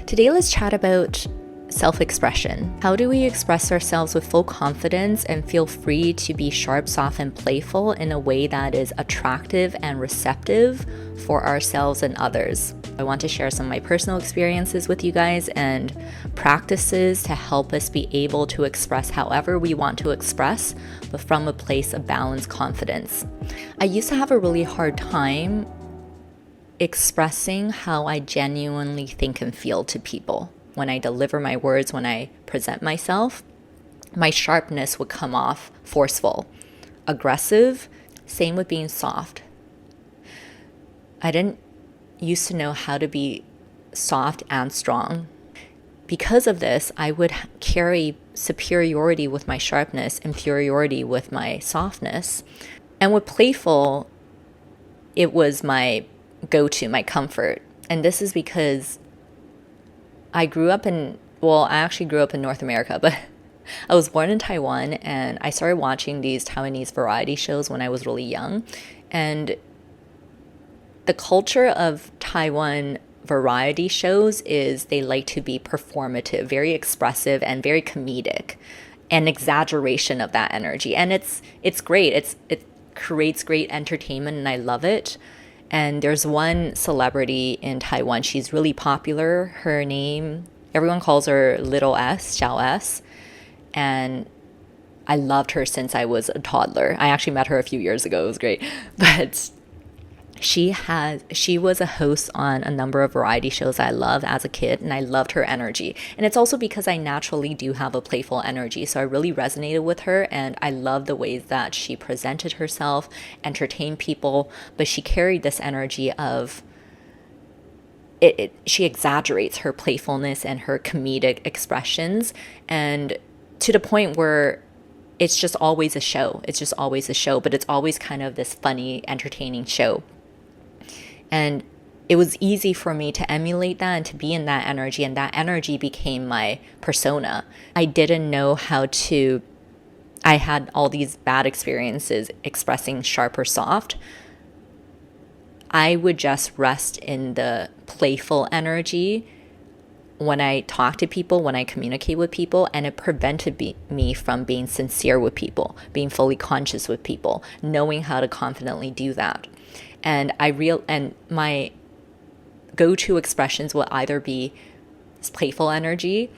Today, let's chat about self-expression. How do we express ourselves with full confidence and feel free to be sharp, soft, and playful in a way that is attractive and receptive for ourselves and others? I want to share some of my personal experiences with you guys and practices to help us be able to express however we want to express, but from a place of balanced confidence. I used to have a really hard time expressing how I genuinely think and feel to people. When I deliver my words, when I present myself, my sharpness would come off forceful, aggressive. Same with being soft. I didn't used to know how to be soft and strong. Because of this, I would carry superiority with my sharpness, inferiority with my softness. And with playful, it was my go-to, my comfort. And this is because I actually grew up in North America, but I was born in Taiwan, and I started watching these Taiwanese variety shows when I was really young. And the culture of Taiwan variety shows is they like to be performative, very expressive, and very comedic, an exaggeration of that energy. And it's great. It creates great entertainment, and I love it. And there's one celebrity in Taiwan. She's really popular. Her name, everyone calls her Little S, Xiao S. And I loved her since I was a toddler. I actually met her a few years ago. It was great. But she was a host on a number of variety shows I loved as a kid, and I loved her energy. And it's also because I naturally do have a playful energy, so I really resonated with her, and I love the ways that she presented herself, entertained people, but she carried this energy of she exaggerates her playfulness and her comedic expressions, and to the point where it's just always a show. It's just always a show, but it's always kind of this funny, entertaining show. And it was easy for me to emulate that and to be in that energy, and that energy became my persona. I didn't know I had all these bad experiences expressing sharp or soft. I would just rest in the playful energy when I talk to people, when I communicate with people, and it prevented me from being sincere with people, being fully conscious with people, knowing how to confidently do that. And my go-to expressions will either be playful energy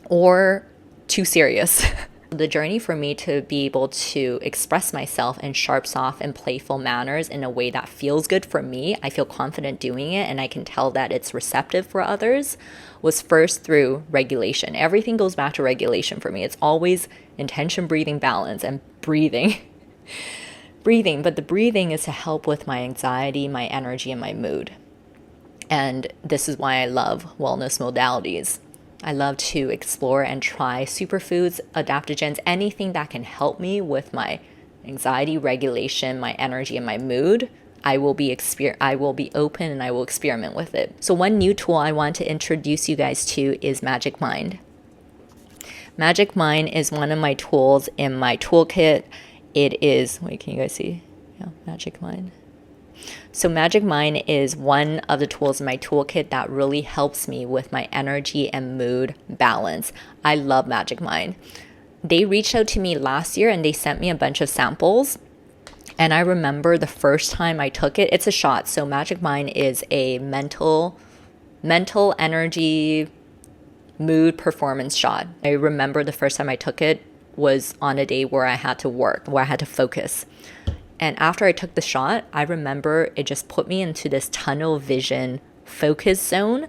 or too serious. The journey for me to be able to express myself in sharp, soft, and playful manners in a way that feels good for me, I feel confident doing it, and I can tell that it's receptive for others, was first through regulation. Everything goes back to regulation for me. It's always intention, breathing, balance, and breathing. But the breathing is to help with my anxiety, my energy, and my mood. And this is why I love wellness modalities. I love to explore and try superfoods, adaptogens, anything that can help me with my anxiety regulation, my energy, and my mood. I will be open, and I will experiment with it. So one new tool I want to introduce you guys to is Magic Mind. Magic Mind is one of my tools in my toolkit. It is, can you guys see? Yeah, Magic Mind. So Magic Mind is one of the tools in my toolkit that really helps me with my energy and mood balance. I love Magic Mind. They reached out to me last year, and they sent me a bunch of samples. And I remember the first time I took it, it's a shot. So Magic Mind is a mental energy, mood performance shot. I remember the first time I took it was on a day where I had to work, where I had to focus. And after I took the shot, I remember it just put me into this tunnel vision focus zone,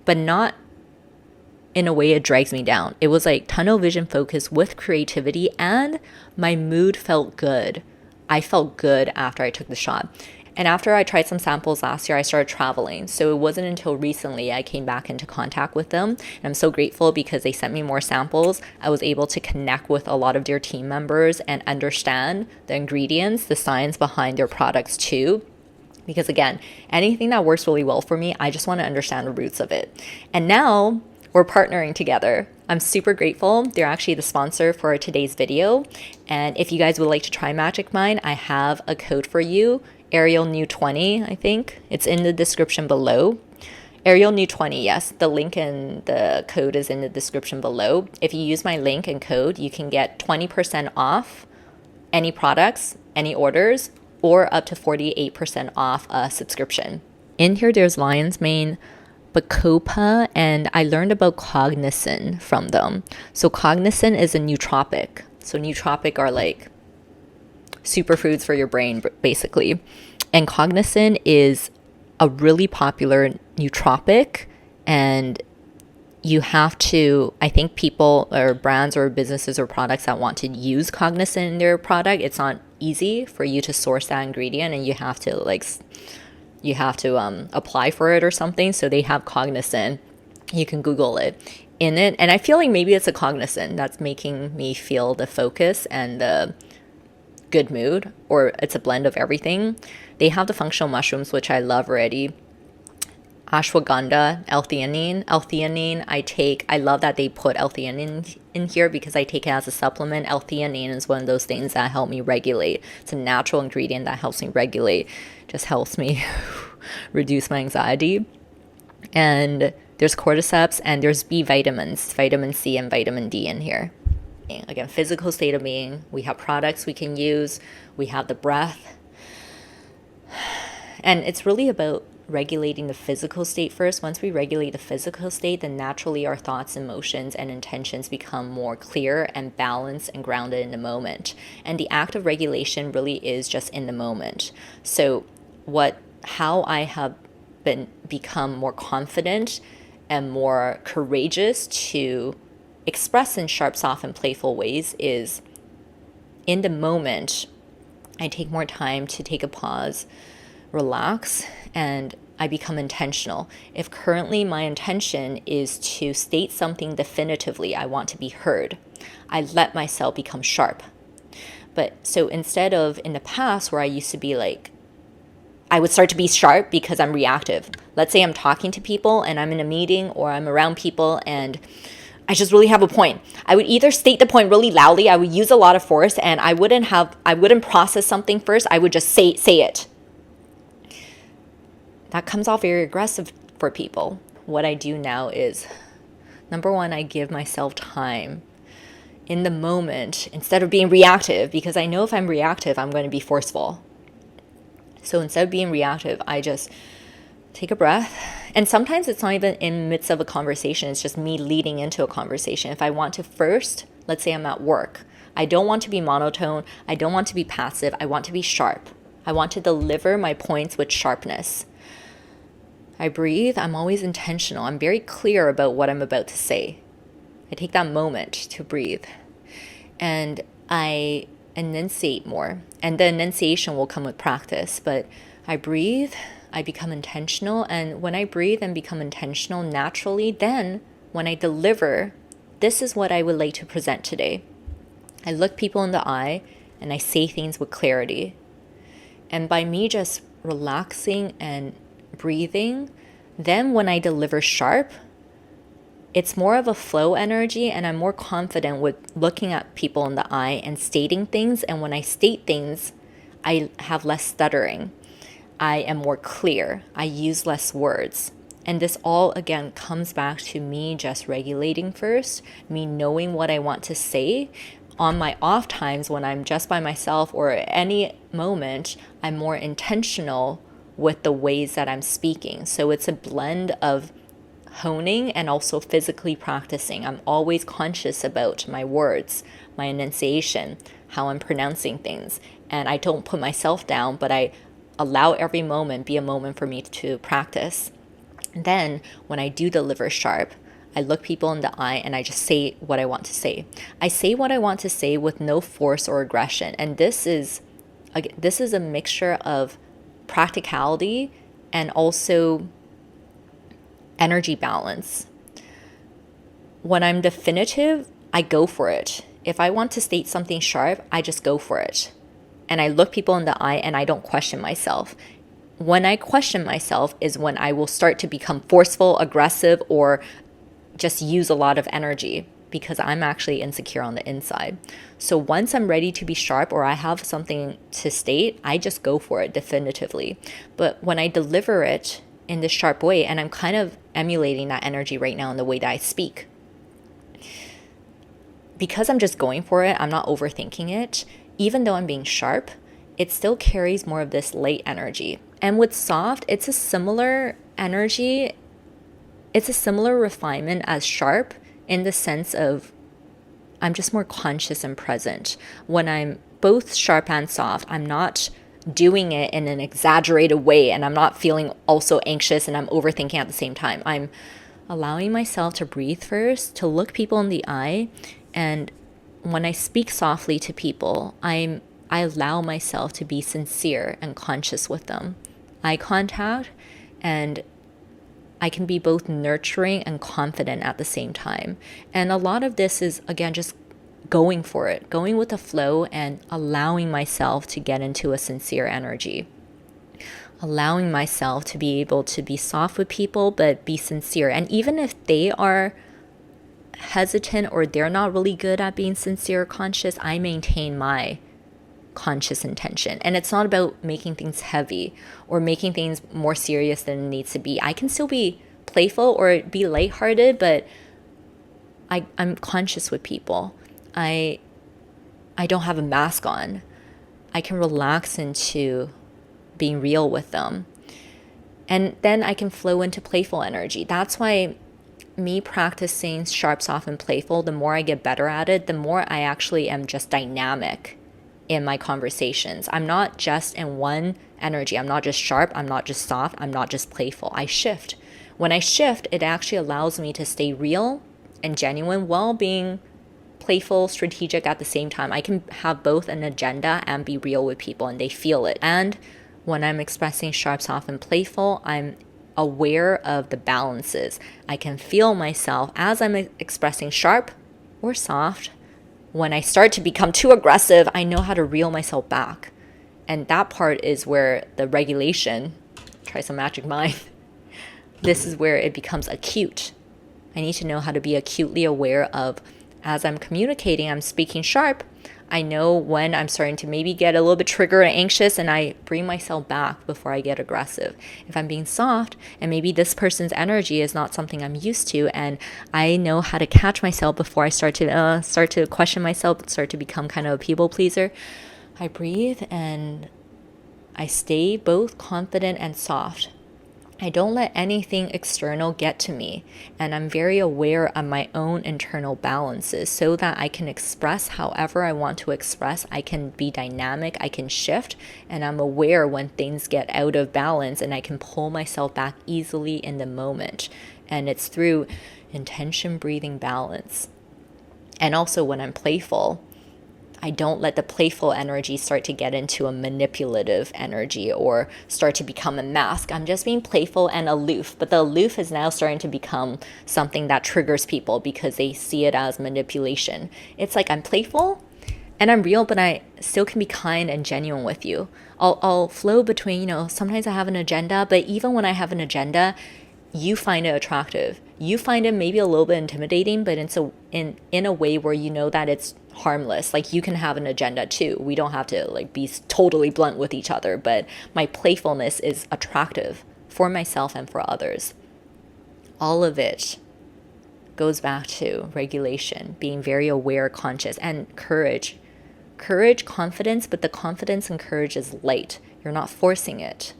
but not in a way it drags me down. It was like tunnel vision focus with creativity, and my mood felt good. I felt good after I took the shot. And after I tried some samples last year, I started traveling. So it wasn't until recently I came back into contact with them. And I'm so grateful because they sent me more samples. I was able to connect with a lot of their team members and understand the ingredients, the science behind their products too. Because again, anything that works really well for me, I just want to understand the roots of it. And now we're partnering together. I'm super grateful. They're actually the sponsor for today's video. And if you guys would like to try Magic Mind, I have a code for you. Ariel Niu 20, I think. It's in the description below. Ariel Niu 20, yes. The link and the code is in the description below. If you use my link and code, you can get 20% off any products, any orders, or up to 48% off a subscription. In here, there's lion's mane, bacopa, and I learned about cognizin from them. So cognizin is a nootropic. So nootropic are like superfoods for your brain, basically. And cognizin is a really popular nootropic, and you have to, I think people or brands or businesses or products that want to use cognizin in their product, it's not easy for you to source that ingredient, and you have to apply for it or something. So they have cognizin. You can Google it in it. And I feel like maybe it's a cognizin that's making me feel the focus and the good mood, or it's a blend of everything. They have the functional mushrooms, which I love already. Ashwagandha, L-theanine I take. I love that they put L-theanine in here because I take it as a supplement. L-theanine is one of those things that help me regulate. It's a natural ingredient that helps me regulate, just helps me reduce my anxiety. And there's cordyceps, and there's B vitamins, vitamin C and vitamin D in here. Again, physical state of being. We have products we can use. We have the breath. And it's really about regulating the physical state first. Once we regulate the physical state, then naturally our thoughts, emotions, and intentions become more clear and balanced and grounded in the moment. And the act of regulation really is just in the moment. So how I have become more confident and more courageous to express in sharp, soft, and playful ways is in the moment. I take more time to take a pause, relax, and I become intentional. If currently my intention is to state something definitively, I want to be heard, I let myself become sharp. But so instead of in the past where I used to be like, I would start to be sharp because I'm reactive. Let's say I'm talking to people and I'm in a meeting or I'm around people and I just really have a point. I would either state the point really loudly, I would use a lot of force, and I wouldn't process something first. I would just say it. That comes off very aggressive for people. What I do now is, number one, I give myself time in the moment instead of being reactive, because I know if I'm reactive, I'm going to be forceful. So instead of being reactive, I just take a breath. And sometimes it's not even in the midst of a conversation. It's just me leading into a conversation. If I want to first, let's say I'm at work. I don't want to be monotone. I don't want to be passive. I want to be sharp. I want to deliver my points with sharpness. I breathe. I'm always intentional. I'm very clear about what I'm about to say. I take that moment to breathe. And I enunciate more. And the enunciation will come with practice. But I breathe. I become intentional. And when I breathe and become intentional naturally, then when I deliver, this is what I would like to present today. I look people in the eye and I say things with clarity. And by me just relaxing and breathing, then when I deliver sharp, it's more of a flow energy, and I'm more confident with looking at people in the eye and stating things. And when I state things, I have less stuttering. I am more clear. I use less words. And this all, again, comes back to me just regulating first, me knowing what I want to say. On my off times when I'm just by myself or any moment, I'm more intentional with the ways that I'm speaking. So it's a blend of honing and also physically practicing. I'm always conscious about my words, my enunciation, how I'm pronouncing things. And I don't put myself down, but I allow every moment be a moment for me to practice. And then when I do deliver sharp, I look people in the eye and I just say what I want to say. I say what I want to say with no force or aggression. And this is a mixture of practicality and also energy balance. When I'm definitive, I go for it. If I want to state something sharp, I just go for it. And I look people in the eye and I don't question myself. When I question myself is when I will start to become forceful, aggressive, or just use a lot of energy, because I'm actually insecure on the inside. So once I'm ready to be sharp or I have something to state, I just go for it definitively. But when I deliver it in this sharp way. And I'm kind of emulating that energy right now in the way that I speak. Because I'm just going for it, I'm not overthinking it. Even though I'm being sharp, it still carries more of this light energy. And with soft, it's a similar energy. It's a similar refinement as sharp in the sense of I'm just more conscious and present. When I'm both sharp and soft, I'm not doing it in an exaggerated way, and I'm not feeling also anxious and I'm overthinking at the same time. I'm allowing myself to breathe first, to look people in the eye, and when I speak softly to people, I allow myself to be sincere and conscious with them. Eye contact, and I can be both nurturing and confident at the same time. And a lot of this is, again, just going for it, going with the flow and allowing myself to get into a sincere energy. Allowing myself to be able to be soft with people, but be sincere. And even if they are hesitant or they're not really good at being sincere or conscious, I maintain my conscious intention. And it's not about making things heavy or making things more serious than it needs to be. I can still be playful or be lighthearted, but I'm conscious with people. I don't have a mask on. I can relax into being real with them. And then I can flow into playful energy. That's why me practicing sharp, soft, and playful, the more I get better at it, the more I actually am just dynamic in my conversations. I'm not just in one energy. I'm not just sharp. I'm not just soft. I'm not just playful. I shift. When I shift, it actually allows me to stay real and genuine while being playful, strategic at the same time. I can have both an agenda and be real with people, and they feel it. And when I'm expressing sharp, soft, and playful, I'm aware of the balances. I can feel myself as I'm expressing sharp or soft. When I start to become too aggressive, I know how to reel myself back. And that part is where the regulation, try some magic mind, this is where it becomes acute. I need to know how to be acutely aware of, as I'm communicating, I'm speaking sharp, I know when I'm starting to maybe get a little bit triggered and anxious, and I bring myself back before I get aggressive. If I'm being soft and maybe this person's energy is not something I'm used to, and I know how to catch myself before I start to question myself, start to become kind of a people pleaser, I breathe and I stay both confident and soft. I don't let anything external get to me, and I'm very aware of my own internal balances so that I can express however I want to express. I can be dynamic, I can shift, and I'm aware when things get out of balance, and I can pull myself back easily in the moment. And it's through intention, breathing, balance. And also when I'm playful, I don't let the playful energy start to get into a manipulative energy or start to become a mask. I'm just being playful and aloof, but the aloof is now starting to become something that triggers people because they see it as manipulation. It's like I'm playful and I'm real, but I still can be kind and genuine with you. I'll flow between, sometimes I have an agenda, but even when I have an agenda, you find it attractive. You find it maybe a little bit intimidating, but in a way where you know that it's harmless. Like you can have an agenda too. We don't have to be totally blunt with each other, but my playfulness is attractive for myself and for others. All of it goes back to regulation, being very aware, conscious, and courage. Courage, confidence, but the confidence and courage is light. You're not forcing it.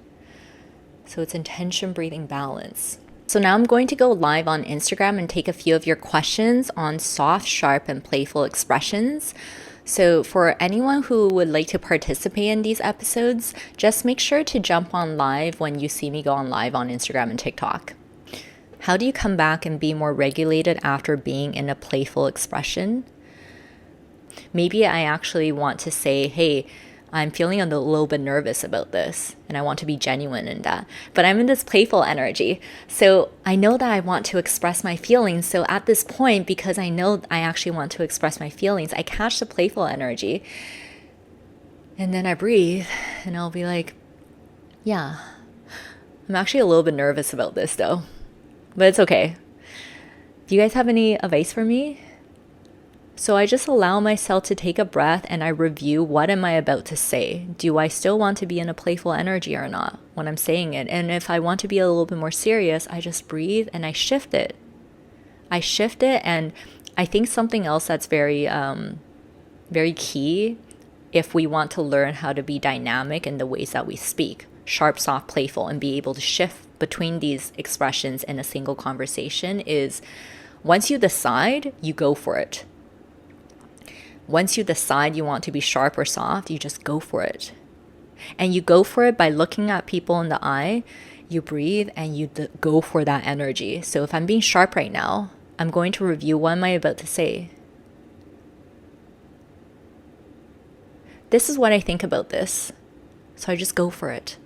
So it's intention, breathing, balance. So now I'm going to go live on Instagram and take a few of your questions on soft, sharp, and playful expressions. So for anyone who would like to participate in these episodes, just make sure to jump on live when you see me go on live on Instagram and TikTok. How do you come back and be more regulated after being in a playful expression? Maybe I actually want to say, hey, I'm feeling a little bit nervous about this, and I want to be genuine in that. But I'm in this playful energy, so I know that I want to express my feelings. So at this point, because I know I actually want to express my feelings, I catch the playful energy, and then I breathe, and I'll be like, yeah, I'm actually a little bit nervous about this though, but it's okay. Do you guys have any advice for me? So I just allow myself to take a breath and I review, what am I about to say? Do I still want to be in a playful energy or not when I'm saying it? And if I want to be a little bit more serious, I just breathe and I shift it. And I think something else that's very, very key if we want to learn how to be dynamic in the ways that we speak, sharp, soft, playful, and be able to shift between these expressions in a single conversation is, once you decide, you go for it. Once you decide you want to be sharp or soft, you just go for it. And you go for it by looking at people in the eye, you breathe, and you go for that energy. So if I'm being sharp right now, I'm going to review, what am I about to say? This is what I think about this. So I just go for it.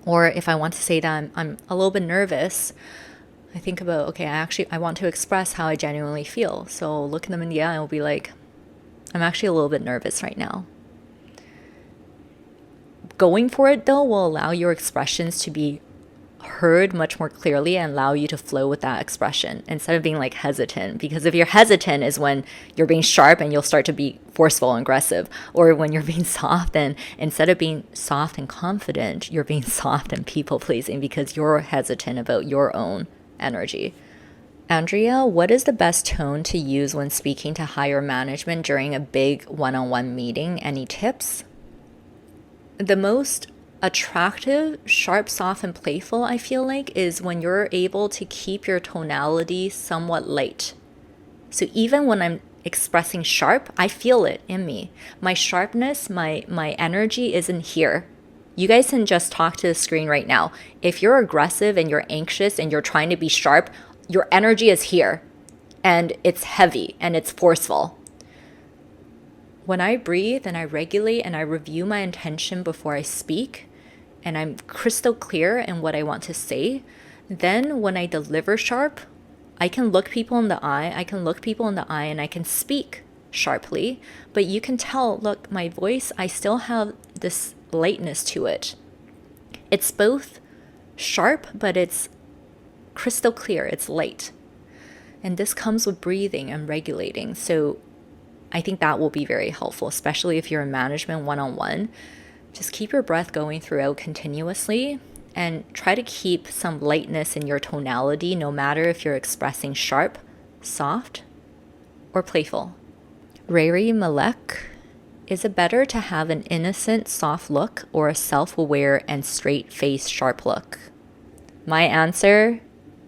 Or if I want to say that I'm a little bit nervous, I think about, okay, I want to express how I genuinely feel. So look them in the eye and I'll be like, I'm actually a little bit nervous right now. Going for it, though, will allow your expressions to be heard much more clearly and allow you to flow with that expression instead of being like hesitant. Because if you're hesitant is when you're being sharp and you'll start to be forceful and aggressive. Or when you're being soft, and instead of being soft and confident, you're being soft and people pleasing because you're hesitant about your own energy. Andrea, what is the best tone to use when speaking to higher management during a big one-on-one meeting? Any tips? The most attractive, sharp, soft, and playful, I feel like, is when you're able to keep your tonality somewhat light. So even when I'm expressing sharp, I feel it in me. My sharpness, my energy isn't here. You guys can just talk to the screen right now. If you're aggressive and you're anxious and you're trying to be sharp, your energy is here and it's heavy and it's forceful. When I breathe and I regulate and I review my intention before I speak and I'm crystal clear in what I want to say, then when I deliver sharp, I can look people in the eye, and I can speak sharply, but you can tell, look, my voice, I still have this lightness to it. It's both sharp, but it's crystal clear, it's light. And this comes with breathing and regulating. So I think that will be very helpful, especially if you're in management one-on-one. Just keep your breath going throughout continuously and try to keep some lightness in your tonality, no matter if you're expressing sharp, soft, or playful. Rari Malek, is it better to have an innocent, soft look or a self-aware and straight-faced, sharp look? My answer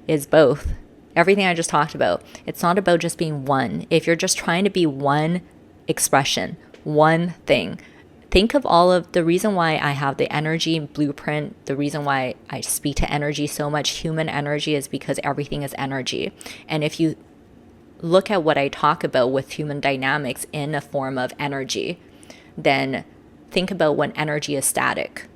is both. Everything I just talked about. It's not about just being one. If you're just trying to be one expression, one thing, think of all of the reason why I have the energy blueprint, the reason why I speak to energy so much, human energy, is because everything is energy. And if you look at what I talk about with human dynamics in a form of energy, then think about when energy is static.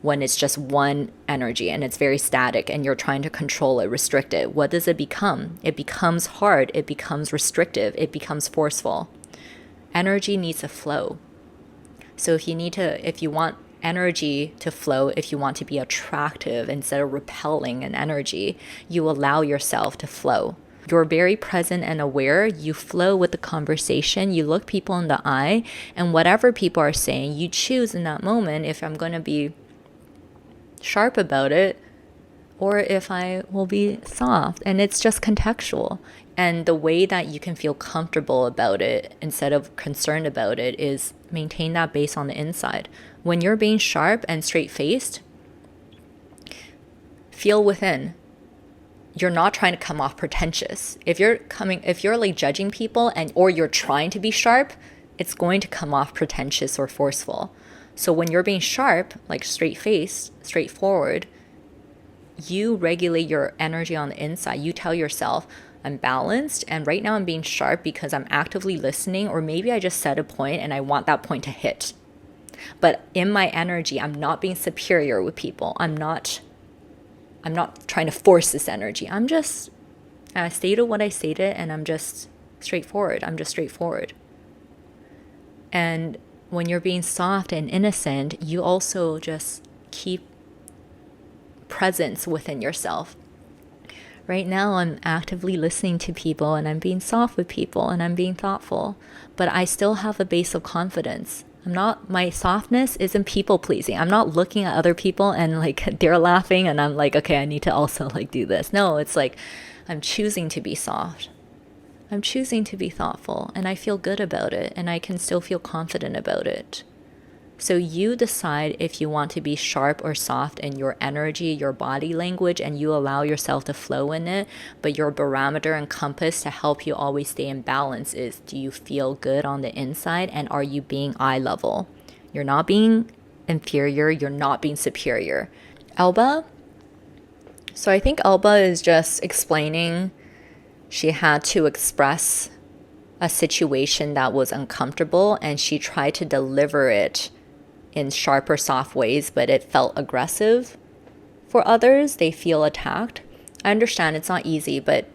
When it's just one energy and it's very static and you're trying to control it, restrict it, what does it become? It becomes hard, it becomes restrictive, it becomes forceful. Energy needs to flow. So if you want energy to flow, if you want to be attractive instead of repelling an energy, you allow yourself to flow. You're very present and aware. You flow with the conversation. You look people in the eye, and whatever people are saying, you choose in that moment if I'm going to be sharp about it or if I will be soft. And it's just contextual. And the way that you can feel comfortable about it instead of concerned about it is maintain that base on the inside. When you're being sharp and straight-faced, feel within. You're not trying to come off pretentious. If you're like judging people or you're trying to be sharp, it's going to come off pretentious or forceful. So when you're being sharp, like straight-faced, straightforward, you regulate your energy on the inside. You tell yourself, I'm balanced, and right now I'm being sharp because I'm actively listening, or maybe I just set a point and I want that point to hit. But in my energy, I'm not being superior with people. I'm not trying to force this energy. I stated what I stated, and I'm just straightforward. And when you're being soft and innocent, you also just keep presence within yourself. Right now, I'm actively listening to people and I'm being soft with people and I'm being thoughtful, but I still have a base of confidence. My softness isn't people pleasing. I'm not looking at other people and like they're laughing and I'm like, okay, I need to also like do this. No, it's like I'm choosing to be soft. I'm choosing to be thoughtful and I feel good about it and I can still feel confident about it. So you decide if you want to be sharp or soft in your energy, your body language, and you allow yourself to flow in it. But your barometer and compass to help you always stay in balance is, do you feel good on the inside and are you being eye level? You're not being inferior, you're not being superior. Elba. So I think Elba is just explaining she had to express a situation that was uncomfortable and she tried to deliver it in sharp or soft ways, but it felt aggressive for others. They feel attacked. I understand it's not easy, but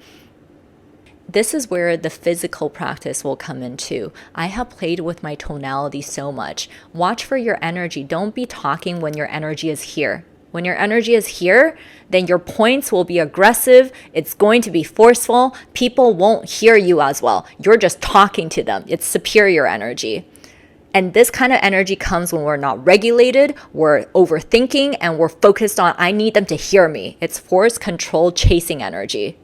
this is where the physical practice will come in too. I have played with my tonality so much. Watch for your energy. Don't be talking when your energy is here. When your energy is here, then your points will be aggressive. It's going to be forceful. People won't hear you as well. You're just talking to them. It's superior energy. And this kind of energy comes when we're not regulated, we're overthinking, and we're focused on, I need them to hear me. It's force, control, chasing energy.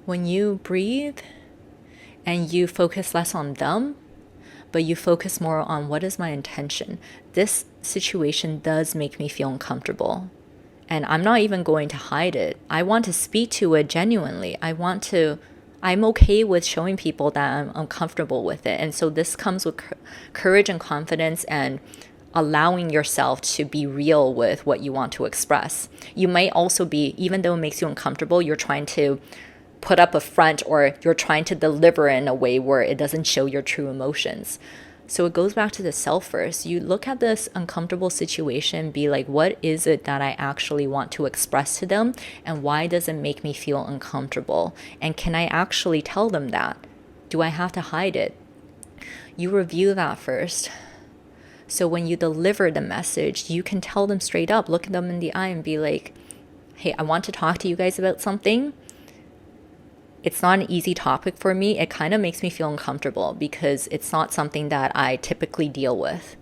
When you breathe and you focus less on them, but you focus more on what is my intention, this situation does make me feel uncomfortable. And I'm not even going to hide it. I want to speak to it genuinely. I'm okay with showing people that I'm uncomfortable with it. And so this comes with courage and confidence and allowing yourself to be real with what you want to express. You might also be, even though it makes you uncomfortable, you're trying to put up a front or you're trying to deliver in a way where it doesn't show your true emotions. So it goes back to the self first. You look at this uncomfortable situation, be like, what is it that I actually want to express to them? And why does it make me feel uncomfortable? And can I actually tell them that? Do I have to hide it? You review that first. So when you deliver the message, you can tell them straight up, look at them in the eye and be like, hey, I want to talk to you guys about something. It's not an easy topic for me. It kind of makes me feel uncomfortable because it's not something that I typically deal with.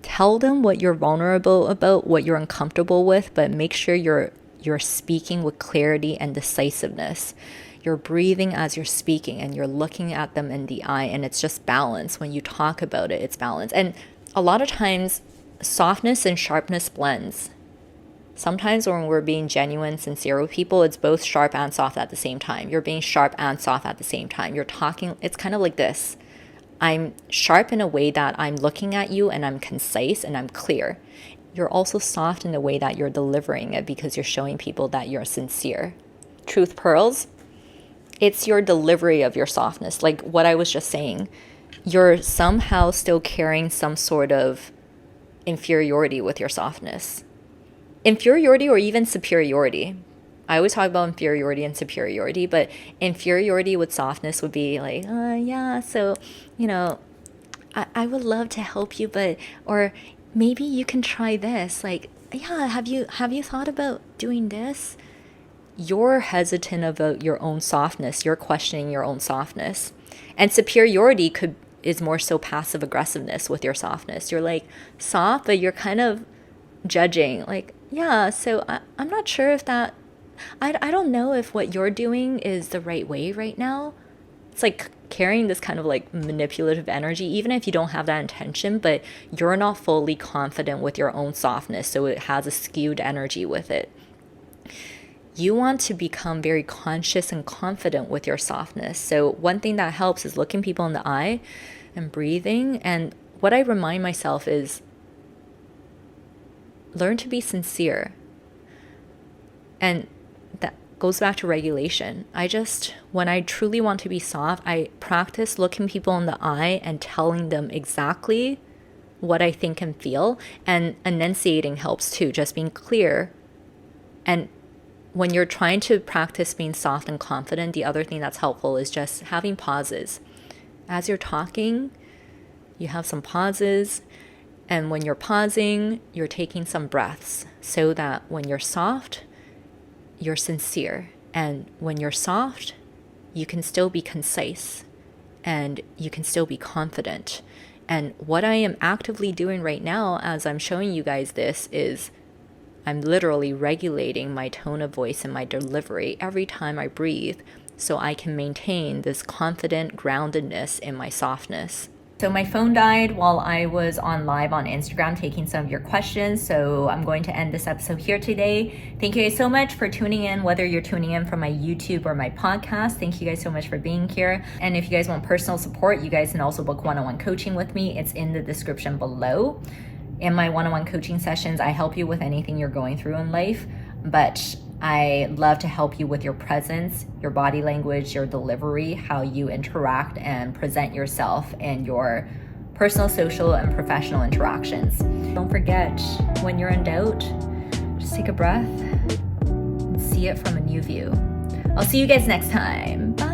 Tell them what you're vulnerable about, what you're uncomfortable with, but make sure you're speaking with clarity and decisiveness. You're breathing as you're speaking and you're looking at them in the eye, and it's just balance. When you talk about it, it's balance. And a lot of times, softness and sharpness blends. Sometimes when we're being genuine, sincere with people, it's both sharp and soft at the same time. You're being sharp and soft at the same time. You're talking, it's kind of like this. I'm sharp in a way that I'm looking at you and I'm concise and I'm clear. You're also soft in the way that you're delivering it because you're showing people that you're sincere. Truth pearls, it's your delivery of your softness. Like what I was just saying, you're somehow still carrying some sort of inferiority with your softness. Inferiority or even superiority. I always talk about inferiority and superiority, but inferiority with softness would be like, yeah, so, I would love to help you, but, or maybe you can try this. Like, yeah, have you thought about doing this? You're hesitant about your own softness. You're questioning your own softness. And superiority is more so passive aggressiveness with your softness. You're like soft, but you're kind of judging, like, yeah, so I'm not sure if that, I don't know if what you're doing is the right way right now. It's like carrying this kind of like manipulative energy, even if you don't have that intention, but you're not fully confident with your own softness, so it has a skewed energy with it. You want to become very conscious and confident with your softness. So one thing that helps is looking people in the eye and breathing. And what I remind myself is, learn to be sincere. And that goes back to regulation. When I truly want to be soft, I practice looking people in the eye and telling them exactly what I think and feel. And enunciating helps too, just being clear. And when you're trying to practice being soft and confident, the other thing that's helpful is just having pauses. As you're talking, you have some pauses. And when you're pausing, you're taking some breaths so that when you're soft, you're sincere. And when you're soft, you can still be concise and you can still be confident. And what I am actively doing right now as I'm showing you guys this is I'm literally regulating my tone of voice and my delivery every time I breathe so I can maintain this confident groundedness in my softness. So my phone died while I was on live on Instagram taking some of your questions. So I'm going to end this episode here today. Thank you guys so much for tuning in, whether you're tuning in from my YouTube or my podcast. Thank you guys so much for being here. And if you guys want personal support, you guys can also book one-on-one coaching with me. It's in the description below. In my one-on-one coaching sessions, I help you with anything you're going through in life, but I love to help you with your presence, your body language, your delivery, how you interact and present yourself in your personal, social, and professional interactions. Don't forget, when you're in doubt, just take a breath and see it from a new view. I'll see you guys next time. Bye.